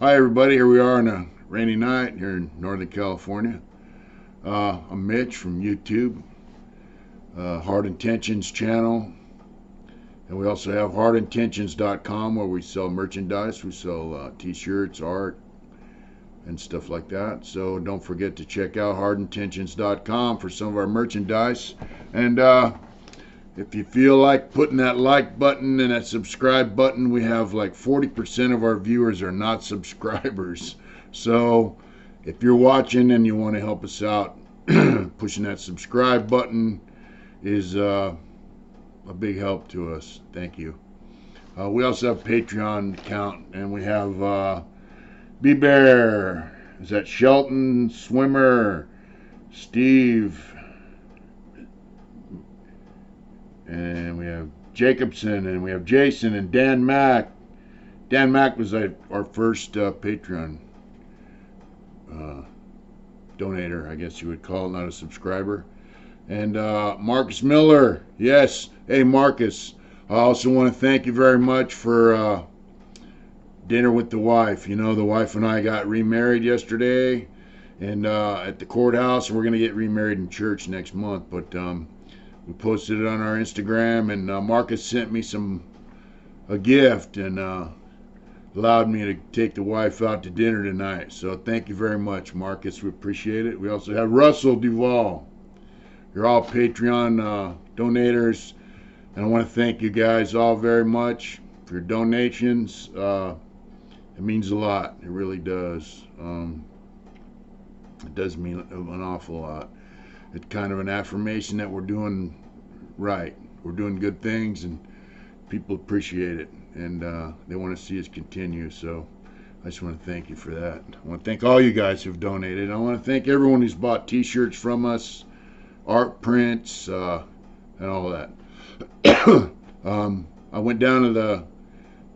Hi everybody, here we are on a rainy night here in Northern California. I'm Mitch from YouTube, Hard Intentions channel, and we also have hardintentions.com where we sell merchandise. We sell t-shirts, art, and stuff like that. So don't forget to check out hardintentions.com for some of our merchandise. And if you feel like putting that like button and that subscribe button, we have like 40% of our viewers are not subscribers. So if you're watching and you want to help us out, pushing that subscribe button is a big help to us. Thank you. We also have a Patreon account, and we have B-Bear. Is that Shelton, Swimmer, Steve, and we have Jacobson, and we have Jason, and Dan Mack. Dan Mack was our first Patreon donator, I guess you would call it, not a subscriber. And Marcus Miller, yes. Hey Marcus, I also want to thank you very much for dinner with the wife. You know, the wife and I got remarried yesterday, and at the courthouse, and we're going to get remarried in church next month. But we posted it on our Instagram, and Marcus sent me a gift and allowed me to take the wife out to dinner tonight. So thank you very much, Marcus. We appreciate it. We also have Russell Duvall. You're all Patreon donators, and I want to thank you guys all very much for your donations. It means a lot. It really does. It does mean an awful lot. It's kind of an affirmation that we're doing right. We're doing good things, and people appreciate it, and they want to see us continue. So I just want to thank you for that. I want to thank all you guys who've donated. I want to thank everyone who's bought t-shirts from us, art prints, and all that. I went down to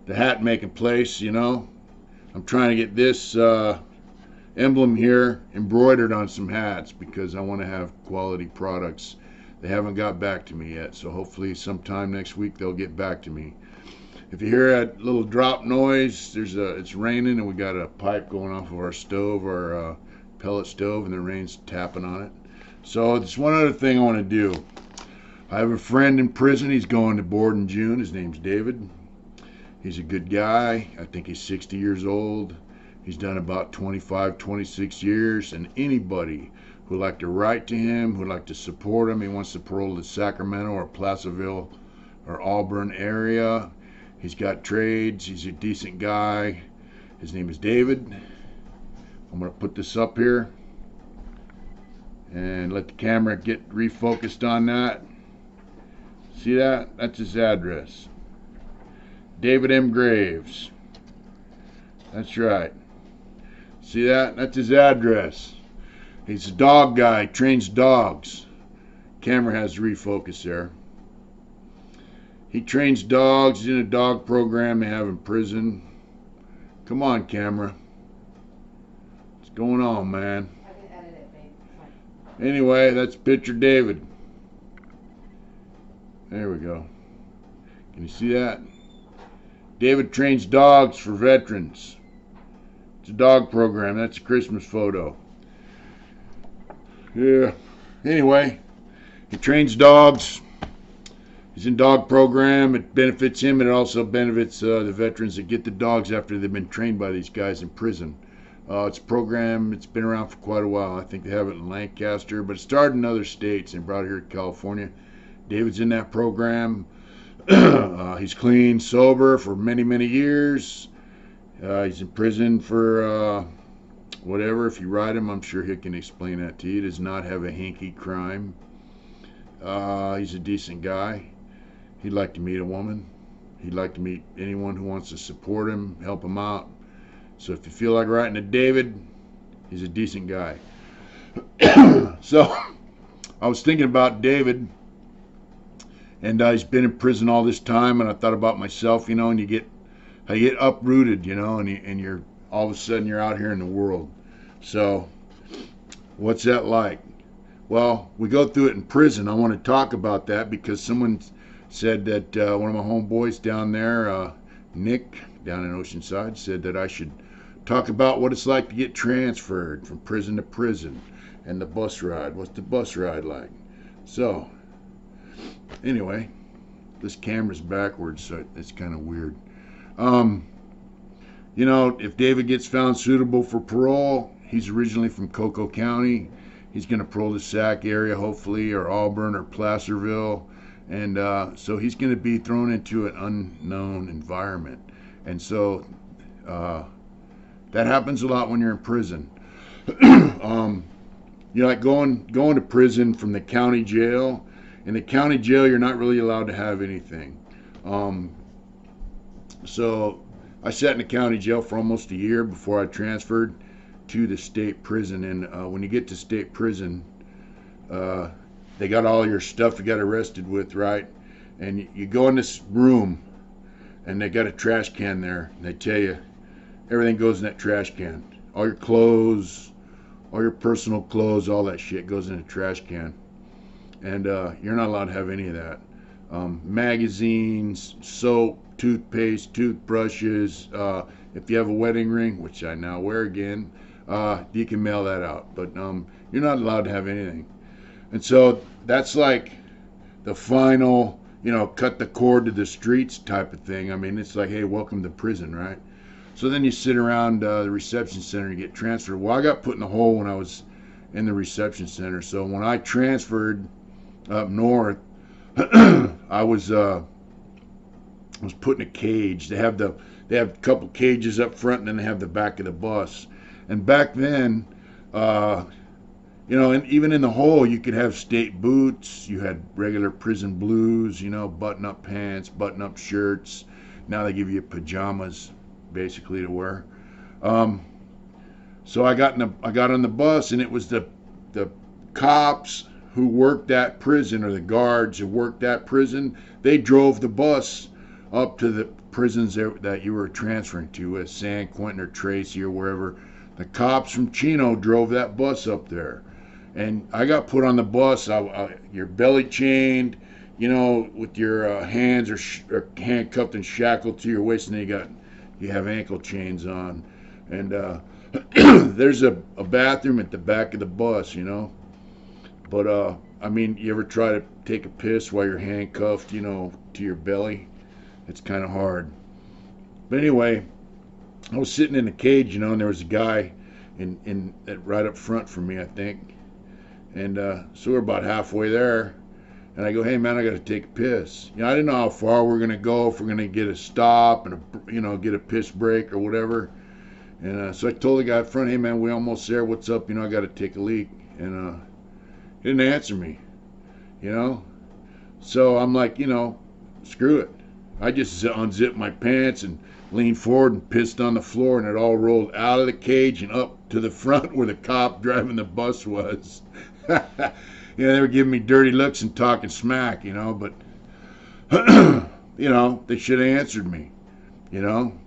the hat making place, you know. I'm trying to get this emblem here embroidered on some hats because I want to have quality products. They haven't got back to me yet, so hopefully sometime next week they'll get back to me. If you hear that little drop noise, it's raining, and we got a pipe going off of our stove, our pellet stove, and the rain's tapping on it. So there's one other thing I want to do. I have a friend in prison. He's going to board in June. His name's David. He's a good guy. I think he's 60 years old. He's done about 25, 26 years, and anybody who'd like to write to him, who'd like to support him, he wants to parole to Sacramento or Placerville or Auburn area. He's got trades. He's a decent guy. His name is David. I'm going to put this up here and let the camera get refocused on that. See that? That's his address. David M. Graves. That's right. See that? That's his address. He's a dog guy, trains dogs. Camera has refocus there. He trains dogs. He's in a dog program they have in prison. Come on, camera. What's going on, man? I can edit it, babe. Anyway, that's picture David. There we go. Can you see that? David trains dogs for veterans. It's a dog program. That's a Christmas photo. Yeah. Anyway, he trains dogs. He's in dog program. It benefits him, and it also benefits the veterans that get the dogs after they've been trained by these guys in prison. It's a program. It's been around for quite a while. I think they have it in Lancaster, but it started in other states and brought it here to California. David's in that program. He's clean, sober for many, many years. He's in prison for whatever. If you write him, I'm sure he can explain that to you. He does not have a hanky crime. He's a decent guy. He'd like to meet a woman. He'd like to meet anyone who wants to support him, help him out. So if you feel like writing to David, he's a decent guy. So I was thinking about David, and he's been in prison all this time, and I thought about myself, you know, and you get uprooted, you know, and you're all of a sudden you're out here in the world. So what's that like? Well, we go through it in prison. I want to talk about that because someone said that one of my homeboys down there, Nick, down in Oceanside, said that I should Talk about what it's like to get transferred from prison to prison and the bus ride. What's the bus ride like? So, anyway, this camera's backwards, so it's kind of weird. You know, if David gets found suitable for parole, he's originally from Cocoa County. He's going to parole to Sac area, hopefully, or Auburn or Placerville. And so he's going to be thrown into an unknown environment. And so that happens a lot when you're in prison. You know, like going to prison from the county jail. In the county jail, you're not really allowed to have anything. So I sat in the county jail for almost a year before I transferred to the state prison. And when you get to state prison, they got all your stuff you got arrested with, right? And you go in this room, and they got a trash can there. And they tell you everything goes in that trash can. All your clothes, all your personal clothes, all that shit goes in a trash can. And you're not allowed to have any of that. Magazines, soap, toothpaste, toothbrushes. If you have a wedding ring, which I now wear again, you can mail that out. But you're not allowed to have anything. And so that's like the final, you know, cut the cord to the streets type of thing. I mean, it's like, hey, welcome to prison, right? So then you sit around the reception center and get transferred. Well, I got put in the hole when I was in the reception center. So when I transferred up north, I was put in a cage. They have a couple cages up front, and then they have the back of the bus. And back then, you know, and even in the hole, you could have state boots. You had regular prison blues, you know, button-up pants, button-up shirts. Now they give you pajamas, basically, to wear. So I got on the bus, and it was the cops who worked that prison, or the guards who worked that prison. They drove the bus up to the prisons that you were transferring to, San Quentin or Tracy or wherever. The cops from Chino drove that bus up there. And I got put on the bus. You're belly chained, you know, with your hands are handcuffed and shackled to your waist, and then you have ankle chains on. And there's a bathroom at the back of the bus, you know. But I mean, you ever try to take a piss while you're handcuffed, you know, to your belly? It's kind of hard. But anyway, I was sitting in a cage, you know, and there was a guy in right up front from me, I think. And so we're about halfway there, and I go, hey man, I got to take a piss. You know, I didn't know how far we're gonna go, if we're gonna get a stop and get a piss break or whatever. And so I told the guy up front, hey man, we almost there. What's up? You know, I got to take a leak. And he didn't answer me. You know, so I'm like, you know, screw it. I just unzipped my pants and leaned forward and pissed on the floor, and it all rolled out of the cage and up to the front where the cop driving the bus was. You know, they were giving me dirty looks and talking smack, you know, but, you know, they should have answered me, you know.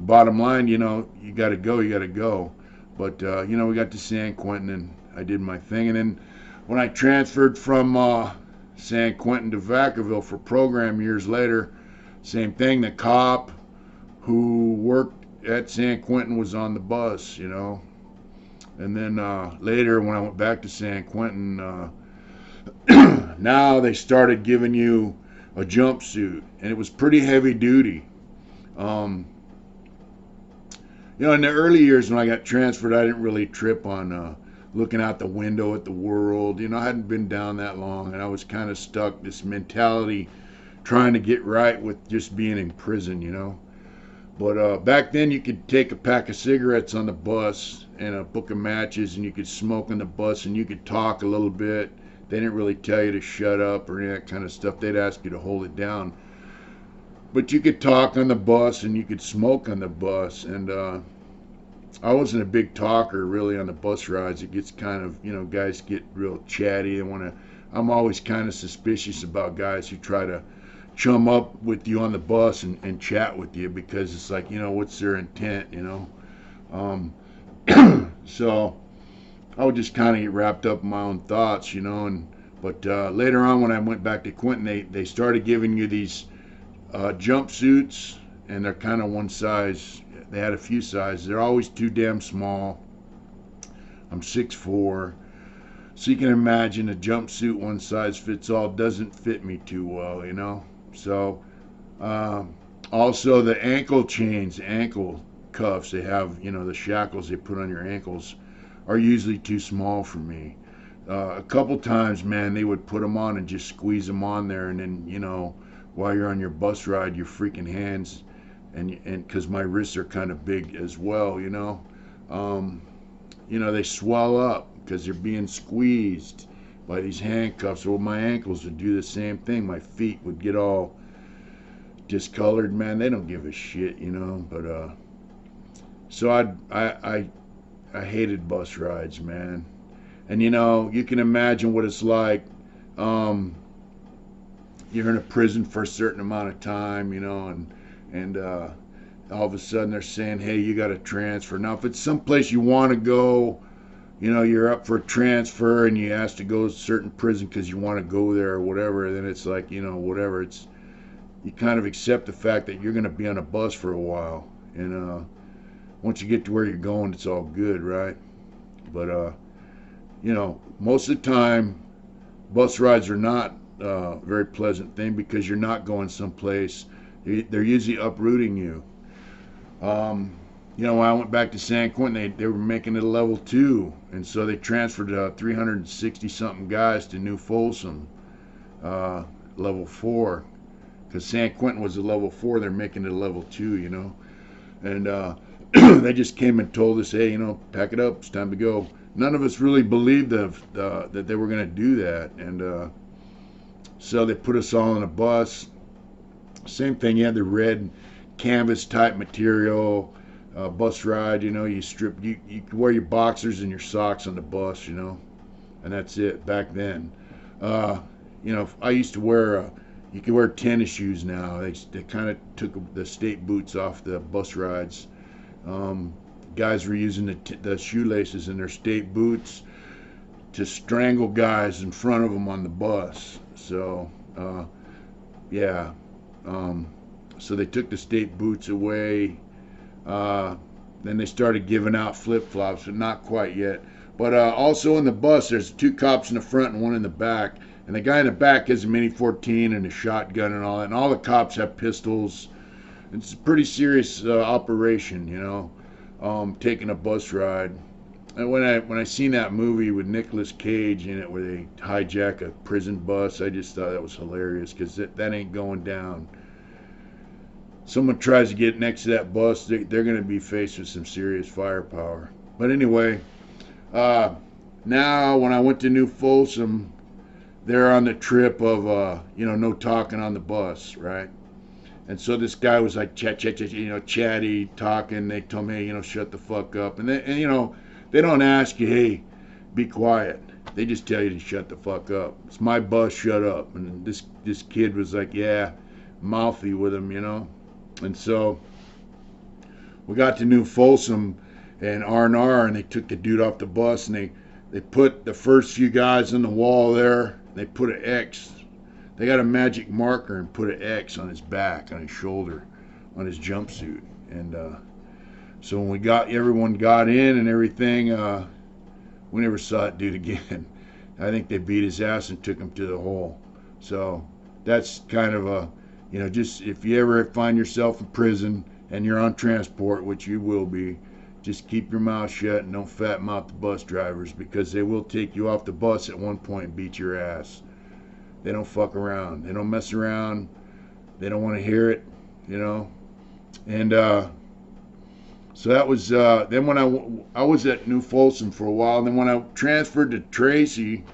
Bottom line, you know, you got to go. But, you know, we got to San Quentin, and I did my thing. And then when I transferred from San Quentin to Vacaville for program years later, same thing. The cop who worked at San Quentin was on the bus, you know. And then later, when I went back to San Quentin, now they started giving you a jumpsuit, and it was pretty heavy duty. You know, in the early years when I got transferred, I didn't really trip on looking out the window at the world. You know, I hadn't been down that long, and I was kind of stuck, this mentality, trying to get right with just being in prison, you know. But back then, you could take a pack of cigarettes on the bus and a book of matches, and you could smoke on the bus, and you could talk a little bit. They didn't really tell you to shut up or any of that kind of stuff. They'd ask you to hold it down. But you could talk on the bus, and you could smoke on the bus. And I wasn't a big talker, really, on the bus rides. It gets kind of, you know, guys get real chatty. I'm always kind of suspicious about guys who try to chum up with you on the bus and chat with you, because it's like, you know, what's their intent, you know? So I would just kind of get wrapped up in my own thoughts, you know. But later on, when I went back to Quentin, they started giving you these jumpsuits, and they're kind of one size. they had a few sizes. They're always too damn small. I'm 6'4", so you can imagine a jumpsuit one size fits all doesn't fit me too well, you know. So also the ankle chains, ankle cuffs they have, you know, the shackles they put on your ankles are usually too small for me. A couple times, man, they would put them on and just squeeze them on there, and then, you know, while you're on your bus ride, your freaking hands, and because my wrists are kind of big as well, you know, they swell up because they're being squeezed by these handcuffs. Well, my ankles would do the same thing. My feet would get all discolored, man. They don't give a shit, you know. But so I hated bus rides, man. And you know, you can imagine what it's like. You're in a prison for a certain amount of time, you know, and all of a sudden they're saying, hey, you got to transfer. Now, if it's someplace you want to go, you know, you're up for a transfer and you ask to go to a certain prison because you want to go there or whatever, then it's like, you know, whatever. It's, you kind of accept the fact that you're going to be on a bus for a while. And once you get to where you're going, it's all good, right? But, you know, most of the time, bus rides are not a very pleasant thing because you're not going someplace. They're usually uprooting you. You know, when I went back to San Quentin, they were making it a level 2, and so they transferred 360 something guys to New Folsom, level 4, because San Quentin was a level 4. They're making it a level 2, you know, and they just came and told us, hey, you know, pack it up, it's time to go. None of us really believed that they were going to do that, and so they put us all on a bus. Same thing, you had the red canvas type material. Bus ride, you know, you wear your boxers and your socks on the bus, you know, and that's it back then. You know, I used to wear, you can wear tennis shoes now. They kind of took the state boots off the bus rides. Guys were using the shoelaces in their state boots to strangle guys in front of them on the bus. So, yeah. So they took the state boots away. Then they started giving out flip-flops, but not quite yet. But also in the bus, there's 2 cops in the front and 1 in the back. And the guy in the back has a Mini 14 and a shotgun and all that. And all the cops have pistols. It's a pretty serious operation, you know, taking a bus ride. And when I seen that movie with Nicolas Cage in it, where they hijack a prison bus, I just thought that was hilarious, because that ain't going down. Someone tries to get next to that bus, they're going to be faced with some serious firepower. But anyway, now when I went to New Folsom, they're on the trip of, you know, no talking on the bus, right? And so this guy was like, you know, chatty, talking. They told me, hey, you know, shut the fuck up. And you know, they don't ask you, hey, be quiet. They just tell you to shut the fuck up. It's my bus, shut up. And this kid was like, yeah, mouthy with him, you know. And so we got to New Folsom and R&R, and they took the dude off the bus, and they put the first few guys on the wall there. They put an X. They got a magic marker and put an X on his back, on his shoulder, on his jumpsuit. And so when everyone got in and everything, we never saw that dude again. I think they beat his ass and took him to the hole. So that's kind of a, you know, just if you ever find yourself in prison and you're on transport, which you will be, just keep your mouth shut and don't fat mouth the bus drivers, because they will take you off the bus at one point and beat your ass. They don't fuck around. They don't mess around. They don't want to hear it, you know. And so that was, then when I was at New Folsom for a while, and then when I transferred to Tracy,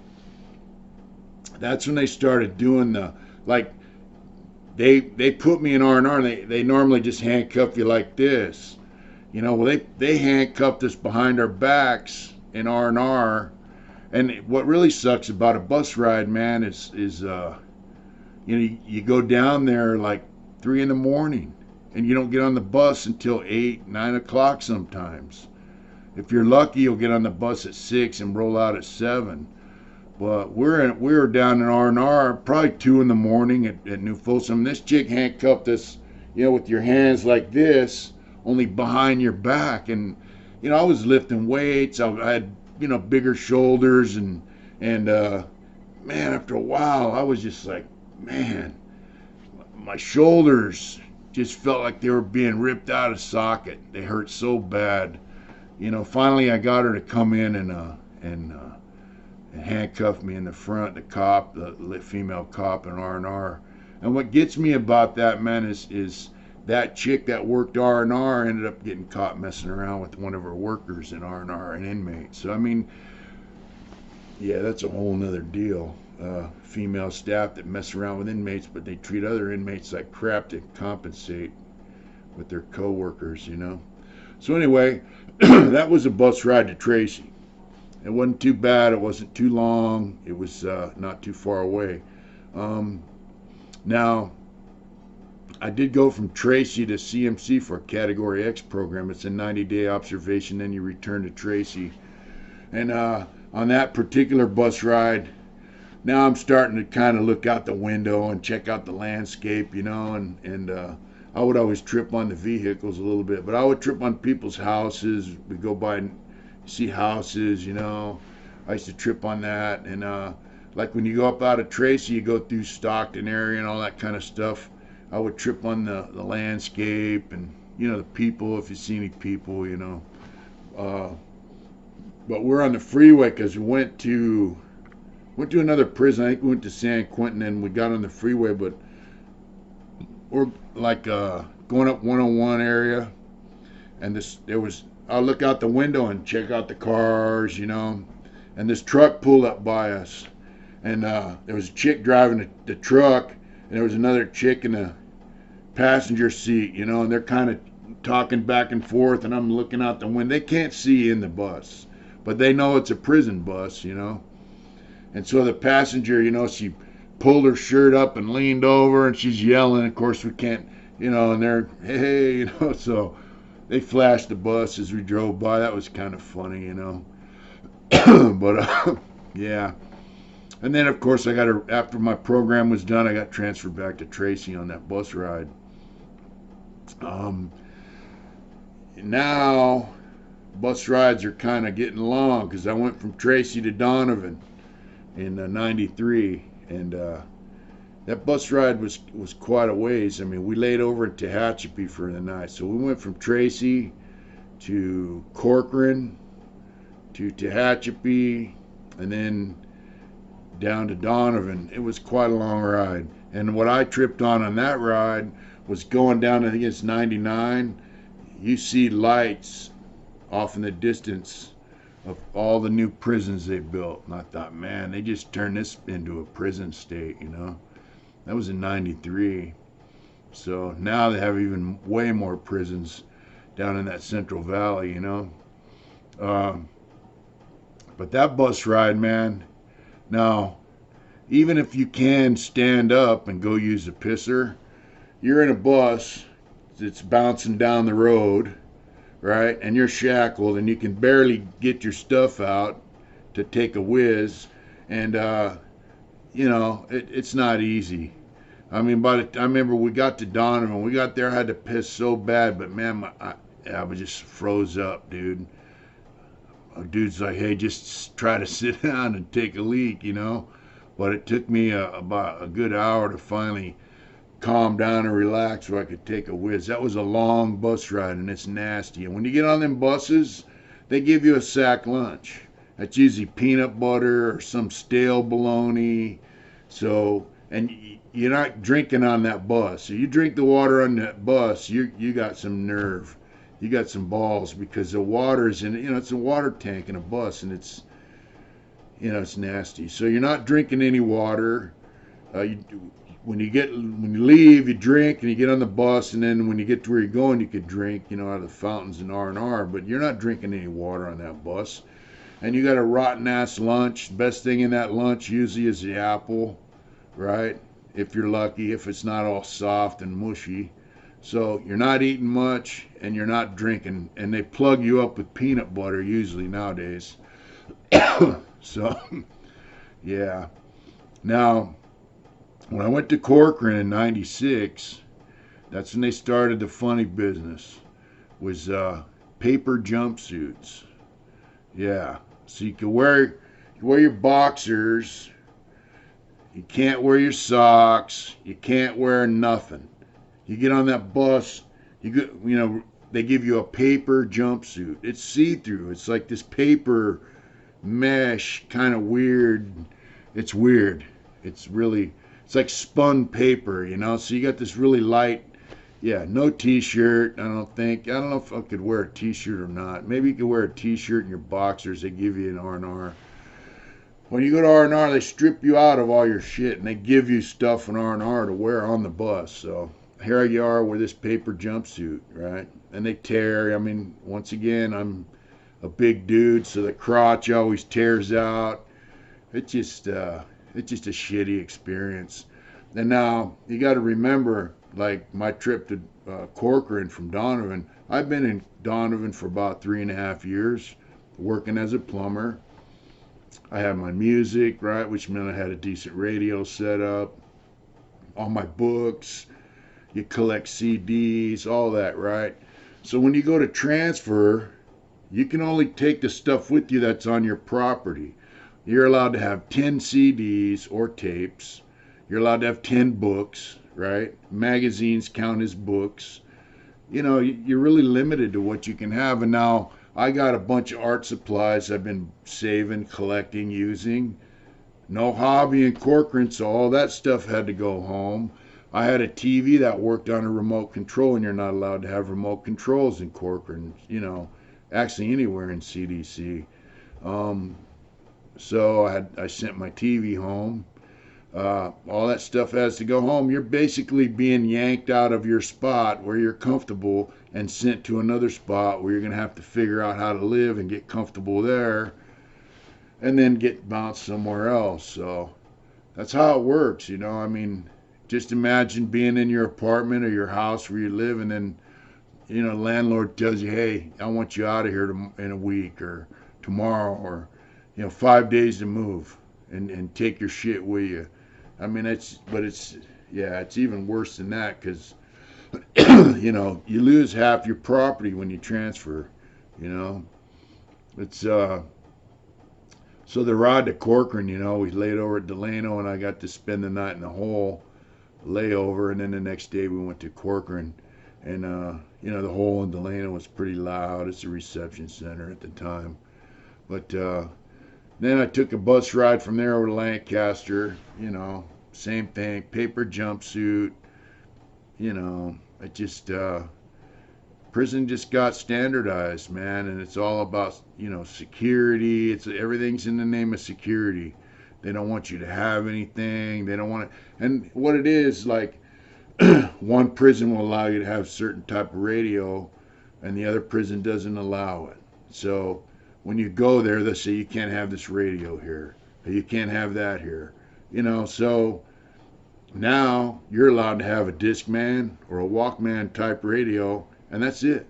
that's when they started doing the, like, they put me in R&R, and they normally just handcuff you like this. You know, well, they handcuffed us behind our backs in R&R. And what really sucks about a bus ride, man, is you know, you go down there like 3 in the morning, and you don't get on the bus until 8, 9 o'clock sometimes. If you're lucky, you'll get on the bus at 6 and roll out at 7. But we were down in R&R probably 2 in the morning at New Folsom. This chick handcuffed us, you know, with your hands like this only behind your back. And I was lifting weights. I had bigger shoulders, and man, after a while, I was just like, man, my shoulders just felt like they were being ripped out of socket. They hurt so bad. Finally I got her to come in and handcuff me in the front. The cop, the female cop in R&R. And what gets me about that, man, is that chick that worked R&R ended up getting caught messing around with one of her workers in R&R, an inmate. So I mean, yeah, that's a whole nother deal. Female staff that mess around with inmates, but they treat other inmates like crap to compensate with their co-workers, So anyway, that was a bus ride to Tracy. It wasn't too bad. It wasn't too long. It was not too far away. Now, I did go from Tracy to CMC for a Category X program. It's a 90-day observation, then you return to Tracy. And on that particular bus ride, now I'm starting to kind of look out the window and check out the landscape, and I would always trip on the vehicles a little bit, but I would trip on people's houses. We go by and see houses, I used to trip on that. And like when you go up out of Tracy, you go through Stockton area and all that kind of stuff. I would trip on the landscape and, the people, if you see any people, but we're on the freeway because we went to another prison. I think we went to San Quentin and we got on the freeway, but we're like going up 101 area, and I'll look out the window and check out the cars, and this truck pulled up by us, and there was a chick driving the truck, and there was another chick in the passenger seat, and they're kind of talking back and forth, and I'm looking out the window. They can't see in the bus, but they know it's a prison bus, And so the passenger, she pulled her shirt up and leaned over, and she's yelling. Of course, we can't, and they're, hey, so they flashed the bus as we drove by. That was kind of funny, But, yeah. And then, of course, after my program was done, I got transferred back to Tracy on that bus ride. Now, bus rides are kind of getting long because I went from Tracy to Donovan in 93, and that bus ride was quite a ways. I mean, we laid over in Tehachapi for the night. So we went from Tracy to Corcoran to Tehachapi and then down to Donovan. It was quite a long ride. And what I tripped on that ride was going down, I think it's 99. You see lights off in the distance of all the new prisons they built. And I thought, man, they just turned this into a prison state, That was in 93. So now they have even way more prisons down in that Central Valley, But that bus ride, man, now, even if you can stand up and go use a pisser, you're in a bus that's bouncing down the road, right? And you're shackled and you can barely get your stuff out to take a whiz. And, it's not easy. I mean, I remember we got to Donovan. We got there, I had to piss so bad, but man, I was just froze up, dude. A dude's like, hey, just try to sit down and take a leak, But it took me about a good hour to finally calm down and relax so I could take a whiz. That was a long bus ride, and it's nasty. And when you get on them buses, they give you a sack lunch. That's usually peanut butter or some stale bologna. So, and you're not drinking on that bus. So you drink the water on that bus, you got some nerve. You got some balls, because the water's in, it's a water tank in a bus, and it's, it's nasty. So you're not drinking any water. When you leave, you drink, and you get on the bus, and then when you get to where you're going, you could drink, out of the fountains in R&R, but you're not drinking any water on that bus. And you got a rotten ass lunch. Best thing in that lunch usually is the apple, right? If you're lucky, if it's not all soft and mushy. So you're not eating much and you're not drinking, and they plug you up with peanut butter usually nowadays. So, yeah. Now, when I went to Corcoran in 96, that's when they started the funny business. was paper jumpsuits. Yeah, so you can wear your boxers. You can't wear your socks. You can't wear nothing. You get on that bus. They give you a paper jumpsuit. It's see-through. It's like this paper mesh, kind of weird. It's weird. It's like spun paper, So you got this really light. Yeah, no t-shirt. I don't know if I could wear a t-shirt or not. Maybe you could wear a t-shirt and your boxers. They give you an R&R. When you go to R&R, they strip you out of all your shit and they give you stuff in R&R to wear on the bus. So here you are with this paper jumpsuit, right? And they tear. I mean, once again, I'm a big dude, so the crotch always tears out. It's just a shitty experience. And now you got to remember, like my trip to Corcoran from Donovan. I've been in Donovan for about 3.5 years, working as a plumber. I had my music, right, which meant I had a decent radio set up. All my books, you collect CDs, all that, right? So when you go to transfer, you can only take the stuff with you that's on your property. You're allowed to have 10 CDs or tapes. You're allowed to have 10 books, right? Magazines count as books. You're really limited to what you can have. And now I got a bunch of art supplies I've been saving, collecting, using. No hobby in Corcoran, so all that stuff had to go home. I had a TV that worked on a remote control, and you're not allowed to have remote controls in Corcoran, actually anywhere in CDC. So I sent my TV home. All that stuff has to go home. You're basically being yanked out of your spot where you're comfortable and sent to another spot where you're going to have to figure out how to live and get comfortable there and then get bounced somewhere else. So that's how it works, I mean, just imagine being in your apartment or your house where you live and then, the landlord tells you, hey, I want you out of here in a week or tomorrow or, 5 days to move and take your shit with you. I mean, it's even worse than that because, you lose half your property when you transfer, It's, so the ride to Corcoran, we laid over at Delano and I got to spend the night in the hole, layover, and then the next day we went to Corcoran. And, the hole in Delano was pretty loud. It's a reception center at the time. But then I took a bus ride from there over to Lancaster, same thing, paper jumpsuit, it just, prison just got standardized, man, and it's all about, security. Everything's in the name of security. They don't want you to have anything. They don't want to, and what it is, like, one prison will allow you to have certain type of radio, and the other prison doesn't allow it. So when you go there, they say you can't have this radio here, or you can't have that here, So now you're allowed to have a Discman or a Walkman type radio, and that's it.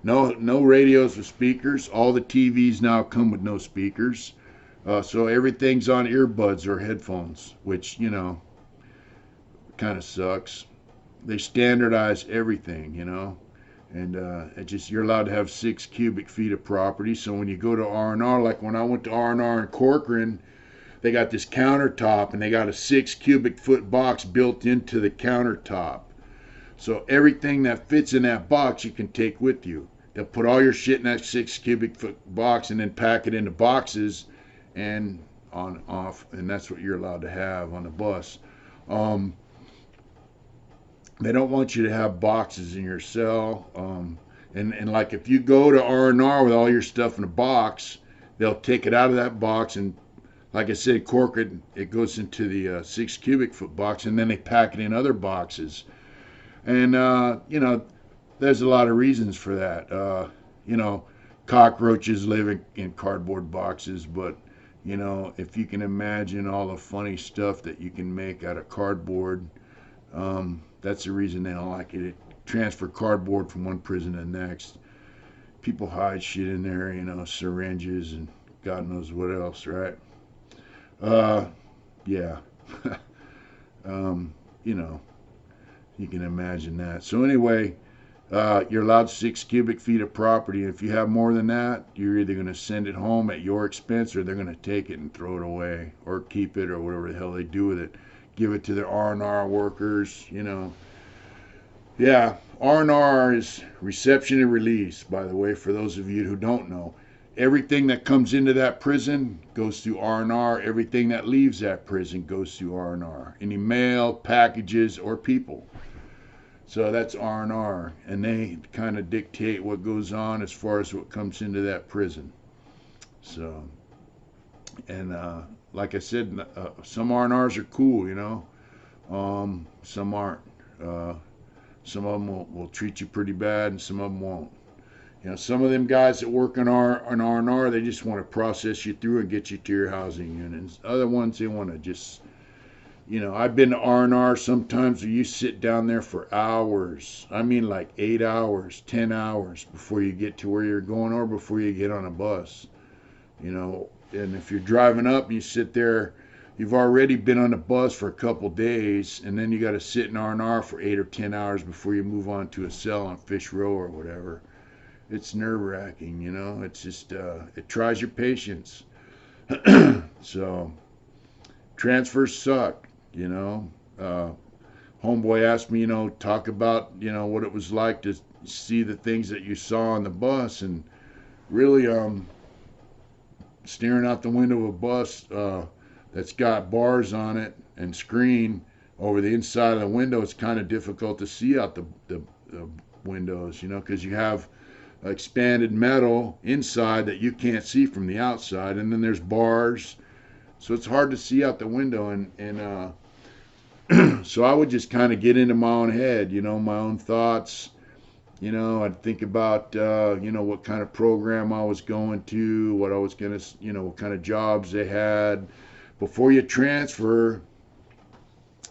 No radios with speakers. All the TVs now come with no speakers, so everything's on earbuds or headphones, which kind of sucks. They standardize everything, and you're allowed to have 6 cubic feet of property. So when you go to R&R, like when I went to R&R in Corcoran, they got this countertop and they got a 6 cubic foot box built into the countertop. So everything that fits in that box you can take with you. They'll put all your shit in that 6 cubic foot box and then pack it into boxes and off, and that's what you're allowed to have on the bus. They don't want you to have boxes in your cell. And like if you go to R&R with all your stuff in a box, they'll take it out of that box and, like I said, cork it. It goes into the 6 cubic foot box, and then they pack it in other boxes. And there's a lot of reasons for that. Cockroaches live in cardboard boxes, but if you can imagine all the funny stuff that you can make out of cardboard, that's the reason they don't like it. It transfer cardboard from one prison to the next. People hide shit in there, syringes and God knows what else, right? Yeah. You can imagine that. So anyway, You're allowed 6 cubic feet of property. If you have more than that, you're either going to send it home at your expense, or they're going to take it and throw it away, or keep it, or whatever the hell they do with it. Give it to their R&R workers, you know. Yeah, R&R is reception and release, by the way, for those of you who don't know. Everything that comes into that prison goes through R&R. Everything that leaves that prison goes through R&R. Any mail, packages, or people. So that's R&R, and they kind of dictate what goes on as far as what comes into that prison. So, and like I said, some R&Rs are cool, you know. Some aren't. Some of them will treat you pretty bad, and some of them won't. You know, some of them guys that work in R&R, they just want to process you through and get you to your housing units. Other ones, they want to just, you know, I've been to R&R sometimes where you sit down there for hours. I mean, like 8 hours, 10 hours before you get to where you're going, or before you get on a bus. You know, and if you're driving up, you sit there. You've already been on the bus for a couple days, and then you got to sit in R&R for 8 or 10 hours before you move on to a cell on Fish Row or whatever. It's nerve-wracking, you know. It's just, it tries your patience. So, transfers suck, you know. Homeboy asked me, you know, talk about, you know, what it was like to see the things that you saw on the bus, and really, staring out the window of a bus, that's got bars on it and screen over the inside of the window, it's kind of difficult to see out the windows, you know, because you have expanded metal inside that you can't see from the outside, and then there's bars, so it's hard to see out the window, and so I would just kind of get into my own head, you know, my own thoughts. You know, I'd think about, you know, what kind of program I was going to, what I was going to, you know, what kind of jobs they had. Before you transfer,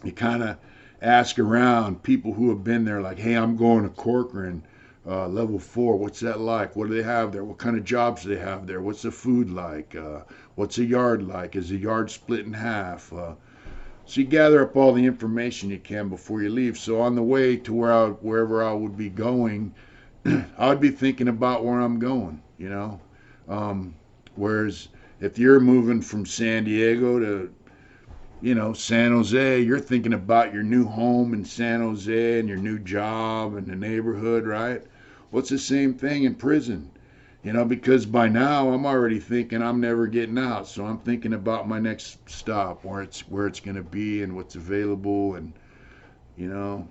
you kind of ask around people who have been there, like, hey, I'm going to Corcoran, level 4. What's that like? What do they have there? What kind of jobs do they have there? What's the food like? What's a yard like? Is the yard split in half? So you gather up all the information you can before you leave. So on the way to wherever I would be going, I would be thinking about where I'm going, you know. Whereas if you're moving from San Diego to, you know, San Jose, you're thinking about your new home in San Jose and your new job and the neighborhood, right? Well, it's the same thing in prison, you know, because by now I'm already thinking I'm never getting out. So I'm thinking about my next stop, where it's going to be and what's available. And, you know,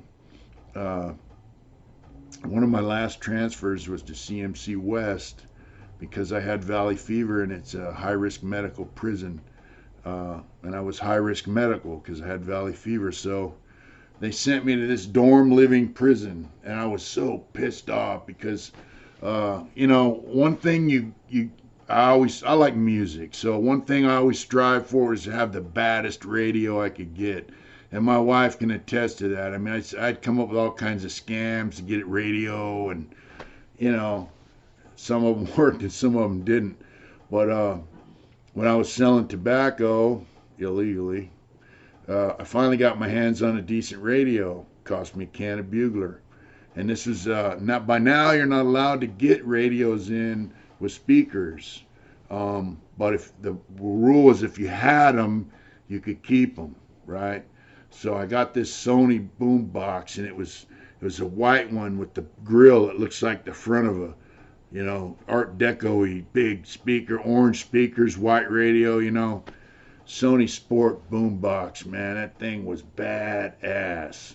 one of my last transfers was to CMC West, because I had valley fever, and it's a high-risk medical prison. And I was high-risk medical because I had valley fever. So they sent me to this dorm living prison, and I was so pissed off because, you know, one thing I like music. So one thing I always strive for is to have the baddest radio I could get. And my wife can attest to that. I mean, I'd come up with all kinds of scams to get it radio, and, you know, some of them worked and some of them didn't. But when I was selling tobacco illegally, I finally got my hands on a decent radio. Cost me a can of Bugler. And this was not, by now you're not allowed to get radios in with speakers. But if the rule is, if you had them, you could keep them, right? So I got this Sony boom box, and it was a white one with the grill that looks like the front of a, you know, Art Deco-y big speaker, orange speakers, white radio, you know. Sony Sport boombox, man, that thing was badass.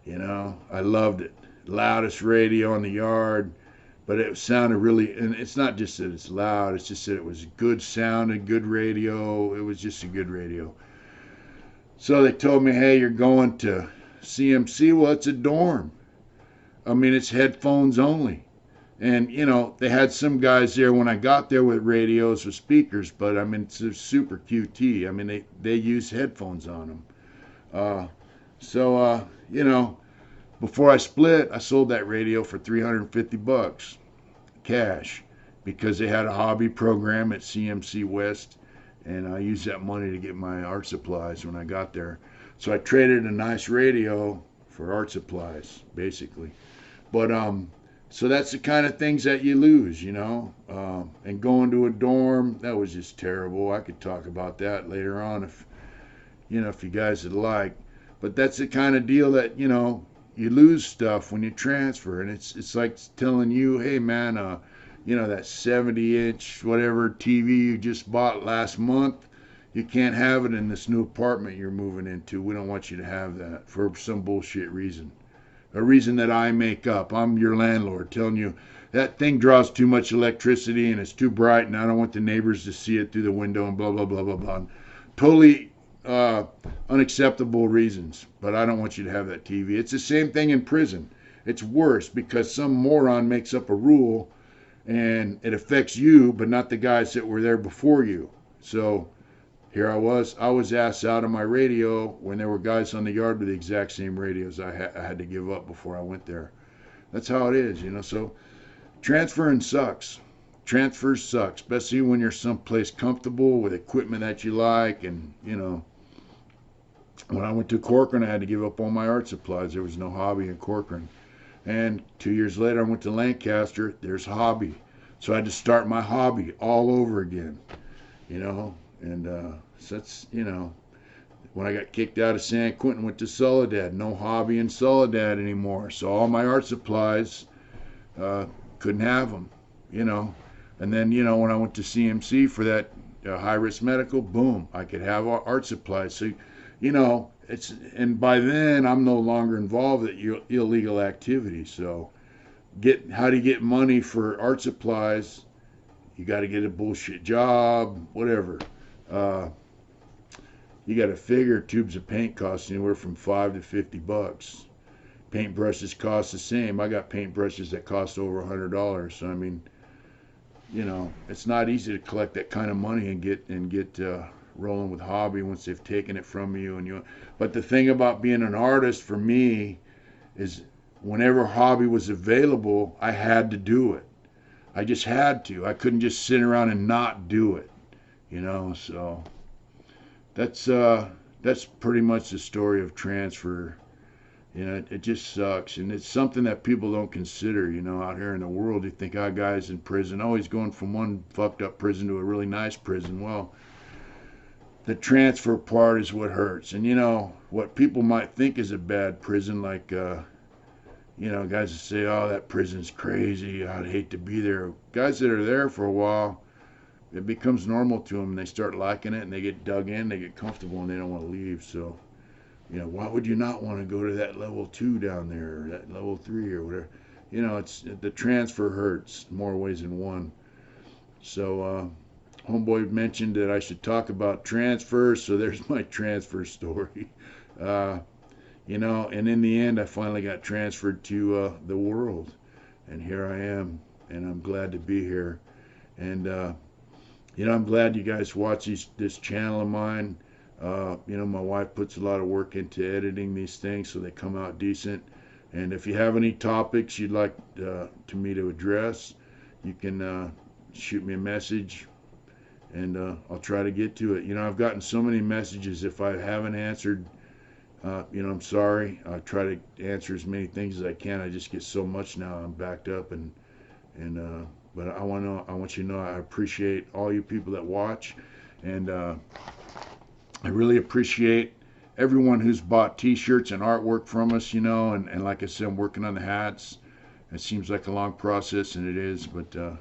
You know, I loved it. Loudest radio in the yard, but it sounded really, and it's not just that it's loud, it's just that it was good sounding, good radio. It was just a good radio. So they told me, hey, you're going to CMC. Well, it's a dorm. I mean, it's headphones only. And, you know, they had some guys there when I got there with radios with speakers, but, I mean, it's a super QT. I mean, they use headphones on them. You know, before I split, I sold that radio for $350 cash, because they had a hobby program at CMC West, and I used that money to get my art supplies when I got there. So I traded a nice radio for art supplies, basically. But so that's the kind of things that you lose, and going to a dorm, that was just terrible. I could talk about that later on if you guys would like. But that's the kind of deal that, you lose stuff when you transfer. And it's like telling you, hey, man, that 70-inch whatever TV you just bought last month, you can't have it in this new apartment you're moving into. We don't want you to have that for some bullshit reason. A reason that I make up. I'm your landlord telling you that thing draws too much electricity and it's too bright and I don't want the neighbors to see it through the window and blah, blah, blah, blah, blah. Totally unacceptable reasons, but I don't want you to have that TV. It's the same thing in prison. It's worse because some moron makes up a rule and it affects you, but not the guys that were there before you. So here I was asked out of my radio when there were guys on the yard with the exact same radios I had to give up before I went there. That's how it is, So transference sucks. Transfers suck, especially when you're someplace comfortable with equipment that you like. And, when I went to Corcoran, I had to give up all my art supplies. There was no hobby in Corcoran. And 2 years later, I went to Lancaster. There's hobby. So I had to start my hobby all over again, And so that's, when I got kicked out of San Quentin, went to Soledad. No hobby in Soledad anymore. So all my art supplies, couldn't have them, And then, when I went to CMC for that high-risk medical, boom, I could have art supplies. So, and by then I'm no longer involved in illegal activity. So how do you get money for art supplies? You got to get a bullshit job, whatever. You got to figure tubes of paint cost anywhere from $5 to $50. Paintbrushes cost the same. I got paintbrushes that cost over $100. So I mean, it's not easy to collect that kind of money and get rolling with hobby once they've taken it from you. But the thing about being an artist for me is whenever hobby was available, I had to do it. I just had to. I couldn't just sit around and not do it, So that's pretty much the story of transfer. It just sucks, and it's something that people don't consider. Out here in the world, you think, guys in prison, he's going from one fucked up prison to a really nice prison. Well, the transfer part is what hurts, and what people might think is a bad prison, like guys that say, that prison's crazy, I'd hate to be there. Guys that are there for a while, it becomes normal to them, and they start liking it, and they get dug in, they get comfortable, and they don't want to leave. So why would you not want to go to that level 2 down there, or that level 3 or whatever? It's the transfer hurts more ways than one. So homeboy mentioned that I should talk about transfers, so there's my transfer story. And in the end, I finally got transferred to the world, and here I am, and I'm glad to be here. And I'm glad you guys watch this channel of mine. My wife puts a lot of work into editing these things so they come out decent. And if you have any topics you'd like me to address, you can shoot me a message, and I'll try to get to it. I've gotten so many messages. If I haven't answered, I'm sorry. I try to answer as many things as I can. I just get so much now. I'm backed up, but I want you to know I appreciate all you people that watch, and I really appreciate everyone who's bought T-shirts and artwork from us, and like I said, I'm working on the hats. It seems like a long process, and it is, but I'm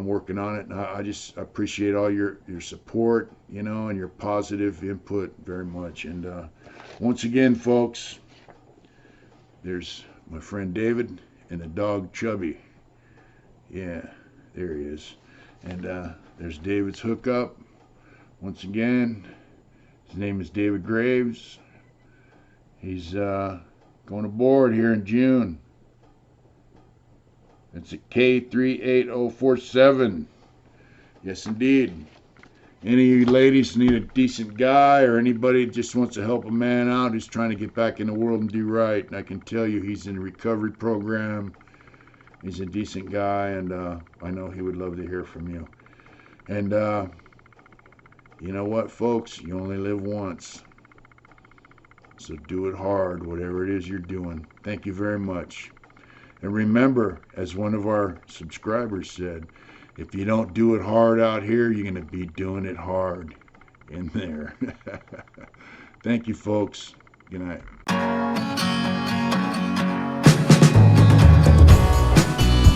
working on it. And I just appreciate all your support, and your positive input very much. And once again, folks, there's my friend David and the dog Chubby. Yeah, there he is. And there's David's hookup. Once again, his name is David Graves. He's going aboard here in June. It's a K38047. Yes, indeed. Any of you ladies need a decent guy, or anybody that just wants to help a man out who's trying to get back in the world and do right, and I can tell you he's in a recovery program. He's a decent guy, and I know he would love to hear from you. And you know what, folks? You only live once. So do it hard, whatever it is you're doing. Thank you very much. And remember, as one of our subscribers said, if you don't do it hard out here, you're going to be doing it hard in there. Thank you, folks. Good night.